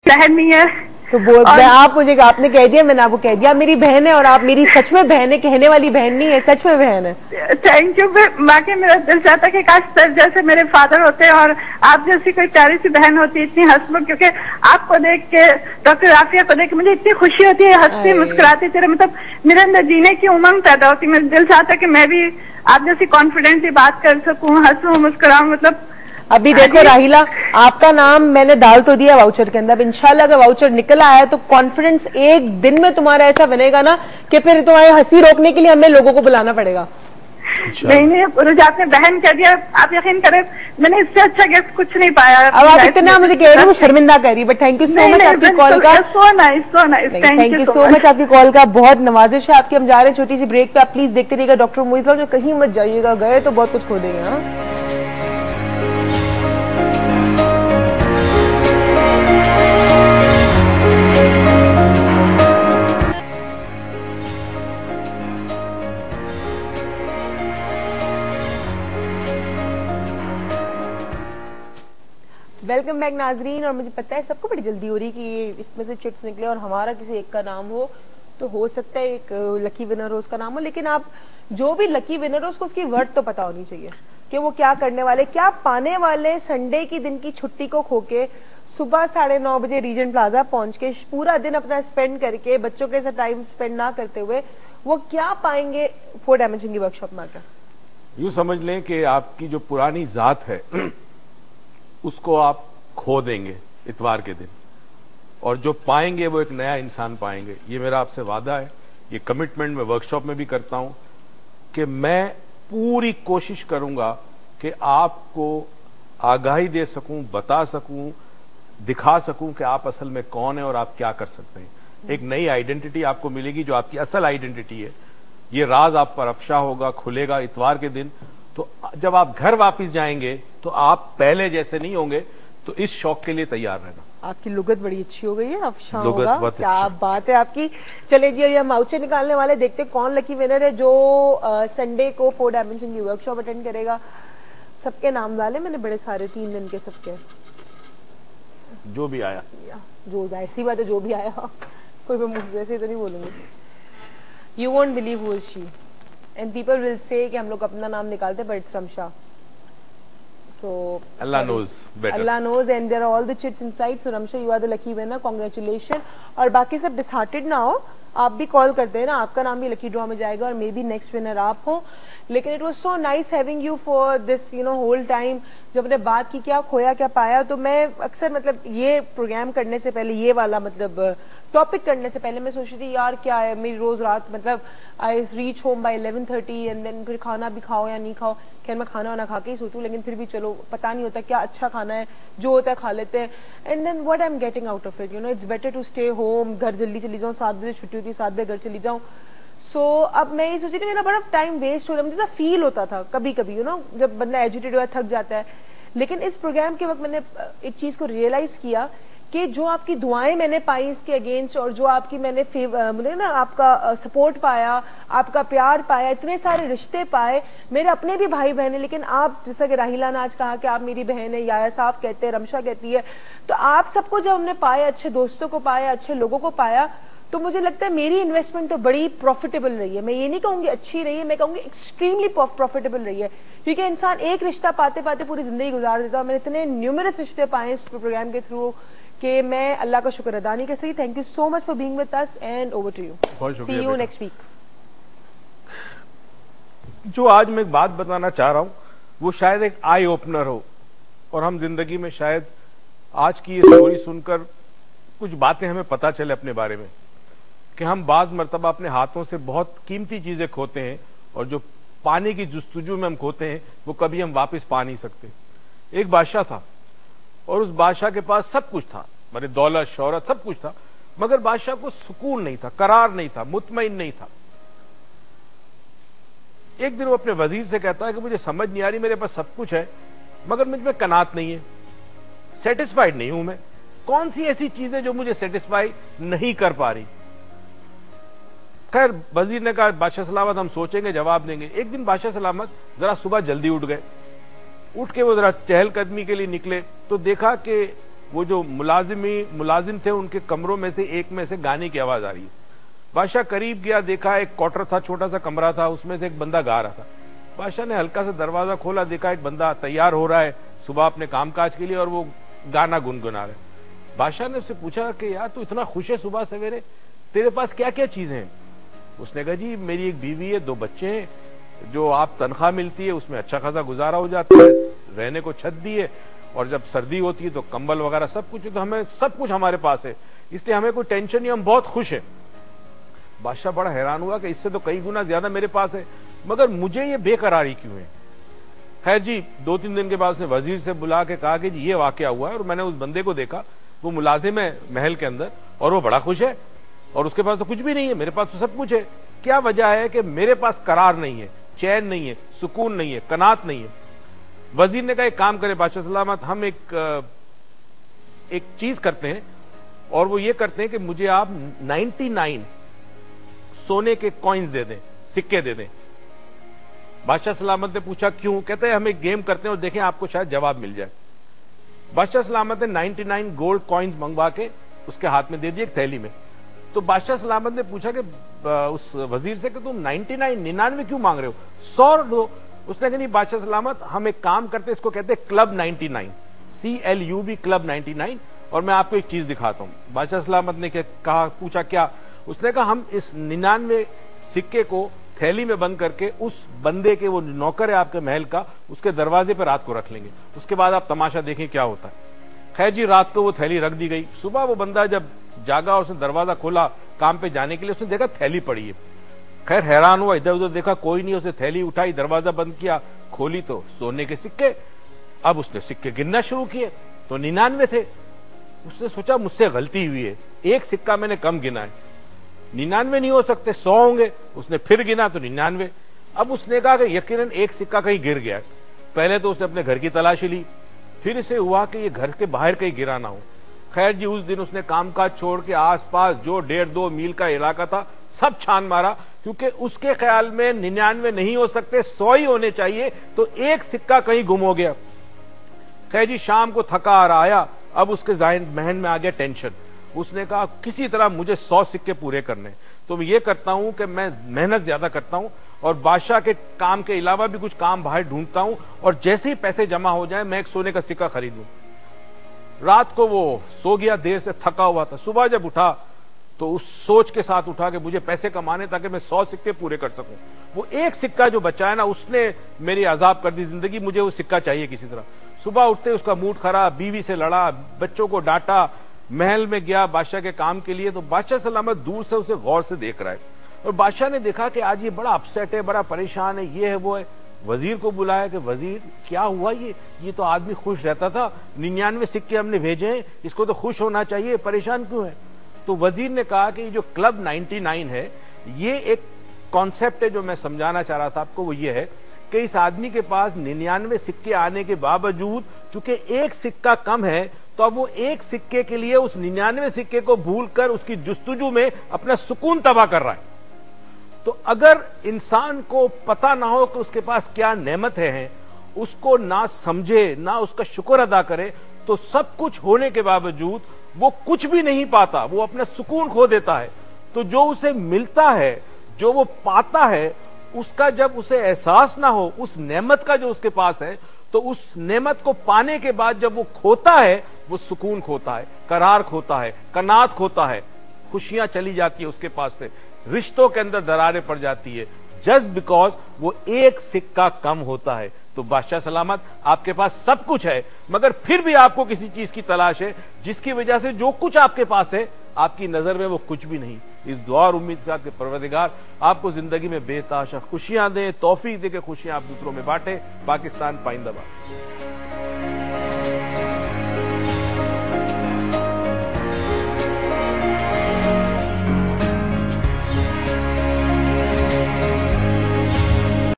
बहन नहीं है। तो आप मुझे, आपने कह दिया, मैंने आपको कह दिया मेरी बहन है, और आप मेरी सच में बहन है, कहने वाली बहन नहीं है, सच में बहन है। Thank you. बाकी मेरा दिल चाहता है कि काश सर जैसे मेरे फादर होते हैं और आप जैसी कोई प्यारी सी बहन होती, इतनी हंसमुख, क्योंकि आपको देख के, डॉक्टर आफिया को देख के मुझे इतनी खुशी होती है, हंसती मुस्कुराती, तेरे मतलब मेरे अंदर जीने की उमंग पैदा होती। मेरा दिल चाहता है कि मैं भी आप जैसी कॉन्फिडेंटली बात कर सकूं, हंसूं, मुस्कुराऊं। मतलब अभी देखो राहिला, आपका नाम मैंने डाल तो दिया वाउचर के अंदर, इंशाल्लाह अगर वाउचर निकल आया तो कॉन्फिडेंस एक दिन में तुम्हारा ऐसा बनेगा ना कि फिर तुम्हारी हंसी रोकने के लिए हमें लोगों को बुलाना पड़ेगा। नहीं, रोज आपने बहन कह दिया, आप यकीन करें मैंने इससे अच्छा गिफ्ट कुछ नहीं पाया। अब आप इतना मुझे कह रही हो, शर्मिंदा कर रही, but thank you so much आपकी कॉल का। So nice, so nice, thank you so much आपकी कॉल का, बहुत नवाजिश है आपकी। हम जा रहे हैं छोटी सी ब्रेक पे, आप प्लीज देखते रहिएगा डॉक्टर मोइज लॉ, जो कहीं मत जाइएगा, गए तो बहुत कुछ खो देंगे। हाँ, वेलकम बैक नाजरीन। और मुझे पता है सबको बड़ी जल्दी हो रही कि इसमें से चिट्स निकले और हमारा किसी एक का नाम हो, तो हो सकता है एक लकी विनर हो, उसका नाम हो, लेकिन आप जो भी लकी विनर हो उसको उसकी वर्थ तो पता होनी चाहिए कि वो क्या करने वाले, क्या पाने वाले। संडे की दिन की छुट्टी को खोके सुबह 9:30 बजे रीजेंट प्लाजा पहुंच के पूरा दिन अपना स्पेंड करके बच्चों के साथ टाइम स्पेंड ना करते हुए वो क्या पाएंगे फोर डायमेंशन की वर्कशॉप में आकर। यूं समझ लें कि आपकी जो पुरानी जात है उसको आप खो देंगे इतवार के दिन, और जो पाएंगे वो एक नया इंसान पाएंगे। ये मेरा आपसे वादा है, ये कमिटमेंट मैं वर्कशॉप में भी करता हूं कि मैं पूरी कोशिश करूंगा कि आपको आगाही दे सकूं, बता सकूं, दिखा सकूं कि आप असल में कौन है और आप क्या कर सकते हैं। एक नई आइडेंटिटी आपको मिलेगी जो आपकी असल आइडेंटिटी है। ये राज आप पर अफशा होगा, खुलेगा इतवार के दिन। तो जब आप घर वापस जाएंगे तो आप पहले जैसे नहीं होंगे, तो इस शौक के लिए तैयार रहना। आपकी लुगत बड़ी अच्छी हो गई है, अफशा होगा, क्या बात है आपकी। चले जी, ये माउचे निकालने वाले, देखते कौन लकी विनर है जो संडे को फोर डायमेंशन की वर्कशॉप अटेंड करेगा। सबके नाम डाले मैंने, बड़े सारे 3 दिन के सबके, जो भी आया, जो जाहिर सी बात है जो भी आया, कोई मैं मुझसे ऐसे तो नहीं बोलूंगी। You won't believe who is she and people will say कि हम लोग अपना नाम निकालते, but it's Ramsha. So Allah knows better. Allah knows, and there are all the chits inside. So Ramsha, you are the lucky winner. Congratulations. और बाकी सब disheartened ना हो, आप भी कॉल करते हैं ना, आपका नाम भी लकी ड्रॉ में जाएगा और मे बी नेक्स्ट विनर आप हो। लेकिन it was so nice having you for this whole time. जब हमने बात की क्या खोया क्या पाया, तो मैं अक्सर मतलब ये प्रोग्राम करने से पहले, ये वाला मतलब टॉपिक करने से पहले मैं सोच रही थी यार क्या है, मेरी रोज रात मतलब I reach home by 11:30 and then फिर खाना भी खाओ या नहीं खाओ। खैर मैं खाना वाना खा के ही सोचूं, लेकिन फिर भी चलो पता नहीं होता क्या अच्छा खाना है, जो होता है खा लेते हैं। And then what I am getting out of it, it's better to stay home. घर जल्दी चली जाऊँ, 7 बजे छुट्टी होती है, 7 बजे घर चली जाऊँ। सो अब मैं ये सोची थी मेरा बड़ा टाइम वेस्ट हो रहा है, मुझे फील होता था कभी कभी जब बंदा एजुटेड हुआ थक जाता है। लेकिन इस प्रोग्राम के वक्त मैंने एक चीज को रियलाइज किया कि जो आपकी दुआएं मैंने पाई इसके अगेंस्ट, और जो आपकी मैंने आपका सपोर्ट पाया, आपका प्यार पाया, इतने सारे रिश्ते पाए, मेरे अपने भी भाई बहन है। लेकिन आप जैसा कि राहिला ने आज कहा कि आप मेरी बहन है, याया साहब कहते हैं, रमशा कहती है, तो आप सबको जब हमने पाया, अच्छे दोस्तों को पाया, अच्छे लोगों को पाया, तो मुझे लगता है मेरी इन्वेस्टमेंट तो बड़ी प्रॉफिटेबल रही है। मैं ये नहीं कहूंगी अच्छी रही है, मैं कहूंगी एक्सट्रीमली प्रॉफिटेबल रही है, क्योंकि इंसान एक रिश्ता पाते पाते पूरी जिंदगी गुजार देता है। मैंने इतने न्यूमरस रिश्ते पाए इस प्रोग्राम के थ्रू कि मैं अल्लाह का शुक्र अदा नहीं कर सकती। Thank you so much for being with us and over to you. See you next week. जो आज मैं एक बात बताना चाह रहा हूं वो शायद एक आई ओपनर हो, और हम जिंदगी में शायद आज की ये स्टोरी सुनकर कुछ बातें हमें पता चले अपने बारे में, कि हम बाज मर्तबा अपने हाथों से बहुत कीमती चीजें खोते हैं, और जो पानी की जुस्तजू में हम खोते हैं वो कभी हम वापस पा नहीं सकते। एक बादशाह था और उस बादशाह के पास सब कुछ था, माने दौलत शौहरत सब कुछ था, मगर बादशाह को सुकून नहीं था, करार नहीं था, मुतमईन नहीं था। एक दिन वो अपने वजीर से कहता है कि मुझे समझ नहीं आ रही, मेरे पास सब कुछ है मगर मुझ में कनात नहीं है, सेटिस्फाइड नहीं हूं मैं। कौन सी ऐसी चीजें जो मुझे सेटिस्फाई नहीं कर पा रही। खैर वजीर ने कहा बादशाह सलामत हम सोचेंगे, जवाब देंगे। एक दिन बादशाह सलामत जरा सुबह जल्दी उठ गए। उठ के वो जरा चहलकदमी के लिए निकले तो देखा कि وہ جو ملازم تھے ان کے کمروں میں سے ایک میں سے گانے کی آواز آ رہی ہے. بادشاہ قریب گیا, دیکھا ایک کوارٹر تھا, چھوٹا سا کمرہ تھا, اس میں سے ایک بندہ گا رہا تھا. بادشاہ نے ہلکا سا دروازہ کھولا, دیکھا ایک بندہ تیار ہو رہا ہے صبح اپنے کام کاج کے لیے, اور وہ گانا گنگنا رہا ہے. بادشاہ نے اس سے پوچھا کہ یار تو اتنا خوش ہے صبح سویرے, تیرے پاس کیا کیا چیزیں ہیں؟ اس نے کہا جی میری ایک بیوی ہے, 2 بچے ہیں, جو آپ تنخواہ ملتی ہے اس میں اچھا خاصا گزارا ہو جاتا ہے, رہنے کو چھت دی ہے, اور جب سردی ہوتی ہے تو کمبل وغیرہ سب کچھ, تو ہمیں سب کچھ ہمارے پاس ہے, اس لیے ہمیں کوئی ٹینشن نہیں, ہم بہت خوش ہیں. بادشاہ بڑا حیران ہوا کہ اس سے تو کئی گنا زیادہ میرے پاس ہے, مگر مجھے یہ بے قراری کیوں ہے؟ خیر جی 2-3 دن کے بعد اس نے وزیر سے بلا کے کہا کہ جی یہ واقعہ ہوا ہے, اور میں نے اس بندے کو دیکھا, وہ ملازم ہے محل کے اندر, اور وہ بڑا خوش ہے, اور اس کے پاس تو کچھ بھی نہیں ہے, میرے پاس تو سب کچھ ہے. کیا وجہ ہے کہ میرے پاس قرار نہیں ہے, چین نہیں ہے, سکون نہیں ہے, قناعت نہیں ہے. وزیر نے کہا ایک کام کرے بادشاہ سلامت, ہم ایک چیز کرتے ہیں, اور وہ یہ کرتے ہیں کہ مجھے آپ 99 سونے کے کوئنز دے دیں, سکے دے دیں. بادشاہ سلامت نے پوچھا کیوں؟ کہتے ہیں ہم ایک گیم کرتے ہیں اور دیکھیں آپ کو شاید جواب مل جائے. بادشاہ سلامت نے 99 گولڈ کوئنز منگوا کے اس کے ہاتھ میں دے دی ایک تھیلی میں. تو بادشاہ سلامت نے پوچھا کہ اس وزیر سے کہ تم 99 کیوں مانگ رہے ہو, 100 دو. اس نے کہا نہیں بادشاہ سلامت, ہم ایک کام کرتے, اس کو کہتے ہیں کلب 99, CLUB کلب 99, اور میں آپ کو ایک چیز دکھاتا ہوں. بادشاہ سلامت نے کہا, پوچھا کیا؟ اس نے کہا ہم اس 99 سکے کو تھیلی میں بند کر کے اس بندے کے, وہ نوکر ہے آپ کے محل کا, اس کے دروازے پہ رات کو رکھ لیں گے, اس کے بعد آپ تماشا دیکھیں کیا ہوتا ہے. خیر جی رات کو وہ تھیلی رکھ دی گئی. صبح وہ بندہ جب جاگا, اس نے دروازہ کھولا کام پہ جانے کے لیے, اس نے دیکھا تھیلی پڑی ہے. خیر حیران ہوا, ادھر ادھر دیکھا کوئی نہیں, اس نے تھیلی اٹھائی, دروازہ بند کیا, کھولی تو سونے کے سکے. اب اس نے سکے گننا شروع کیے تو 99 تھے. اس نے سوچا مجھ سے غلطی ہوئی ہے, ایک سکہ میں نے کم گنا ہے, 99 نہیں ہو سکتے, 100 ہوں گے. اس نے پھر گنا تو 99. اب اس نے کہا کہ یقیناً ایک سکہ کہیں گر گیا. پہلے تو اس نے اپنے گھر کی تلاشی لی, پھر اسے ہوا کہ یہ گھر کے باہر کہیں گرا نہ ہو. خیر جی اس دن اس نے کام کاج چھوڑ کے آس پاس جو 1.5-2 میل کا علاقہ تھا سب چھان مارا, کیونکہ اس کے خیال میں 99 نہیں ہو سکتے, 100 ہی ہونے چاہیے, تو ایک سکہ کہیں گم ہو گیا. خیر جی شام کو تھکا آ رہا آیا, اب اس کے ذہن میں آ گیا ٹینشن. اس نے کہا کسی طرح مجھے 100 سکے پورے کرنے, تو میں یہ کرتا ہوں کہ میں محنت زیادہ کرتا ہوں, اور بادشاہ کے کام کے علاوہ بھی کچھ کام باہر ڈھونڈتا ہوں, اور جیسے ہی پیسے جمع ہو جائیں میں ایک سونے کا سکہ خریدوں. رات کو وہ سو گیا, دیر سے تھکا ہوا تھا. صبح جب اٹھا تو اس سوچ کے ساتھ اٹھا کہ مجھے پیسے کمانے تاکہ میں 100 سکے پورے کر سکوں. وہ ایک سکہ جو بچا ہے نا, اس نے میری عذاب کر دی زندگی, مجھے وہ سکہ چاہیے کسی طرح. صبح اٹھتے اس کا موڈ خراب, بیوی سے لڑا, بچوں کو ڈانٹا, محل میں گیا بادشاہ کے کام کے لیے. تو بادشاہ سلامت دور سے اسے غور سے دیکھ رہا ہے, اور بادشاہ نے دیکھا کہ آج یہ بڑا اپسیٹ ہے, بڑا پریشان ہے, یہ ہے وہ ہے. وزیر کو بلایا کہ وزیر کیا ہوا, یہ تو آدمی خوش رہتا تھا, 99 سکے ہم نے بھیجے ہیں, اس کو تو خوش ہونا چاہیے, پریشان کیوں ہے؟ تو وزیر نے کہا کہ یہ جو کلب 99 ہے یہ ایک کانسیپٹ ہے جو میں سمجھانا چاہ رہا تھا آپ کو. وہ یہ ہے کہ اس آدمی کے پاس 99 سکے آنے کے باوجود چونکہ ایک سکہ کم ہے, تو اب وہ ایک سکے کے لیے اس 99 سکے کو بھول کر اس کی جستجو میں اپنا سکون تباہ کر رہا ہے. تو اگر انسان کو پتہ نہ ہو کہ اس کے پاس کیا نعمت ہے, اس کو نہ سمجھے, نہ اس کا شکر ادا کرے, تو سب کچھ ہونے کے باوجود وہ کچھ بھی نہیں پاتا, وہ اپنا سکون کھو دیتا ہے. تو جو اسے ملتا ہے, جو وہ پاتا ہے, اس کا جب اسے احساس نہ ہو, اس نعمت کا جو اس کے پاس ہے, تو اس نعمت کو پانے کے بعد جب وہ کھوتا ہے, وہ سکون کھوتا ہے, قرار کھوتا ہے, قناعت کھوتا ہے, خوشیاں چلی جاتی ہیں اس کے پاس سے, رشتوں کے اندر دراریں پڑ جاتی ہے, جسٹ بیکاز وہ ایک سکہ کم ہوتا ہے. تو بادشاہ سلامت آپ کے پاس سب کچھ ہے, مگر پھر بھی آپ کو کسی چیز کی تلاش ہے جس کی وجہ سے جو کچھ آپ کے پاس ہے آپ کی نظر میں وہ کچھ بھی نہیں. اس دعا اور امید کے ساتھ کہ پروردگار آپ کو زندگی میں بے تحاشا خوشیاں دیں, توفیق دے کہ خوشیاں آپ دوسروں میں بانٹیں. پاکستان پائندہ باد.